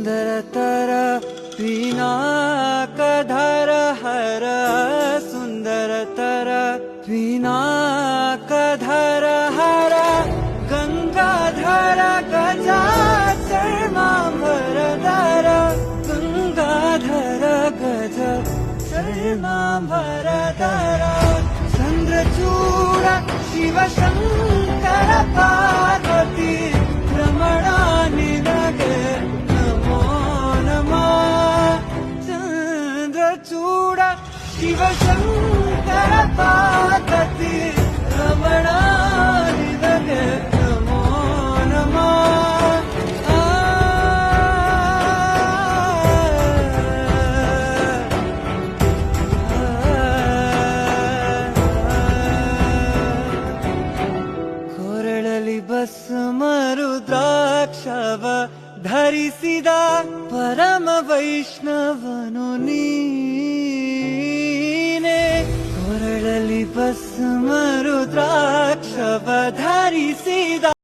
सुंदरतर पिनाकधर हर सुंदरतर पिनाकधर हर गंगाधर गजाचर्मांबरधर गंगाधर गज चर्मांबरधर चंद्रचूड शिवशंकर पार्वती रमणा निनगे नमो नमः चंद्रचूड शिवशंकर पार्वती रमणा निनगे नमो नमः ಭಸ್ಮ ರುದ್ರಾಕ್ಷವ ಧರಿಸಿದ ಪರಮ ವೈಷ್ಣವನು ನೀನೆ ಕೊರಳಲಿ ಭಸ್ಮ ರುದ್ರಾಕ್ಷವ ಧರಿಸಿದ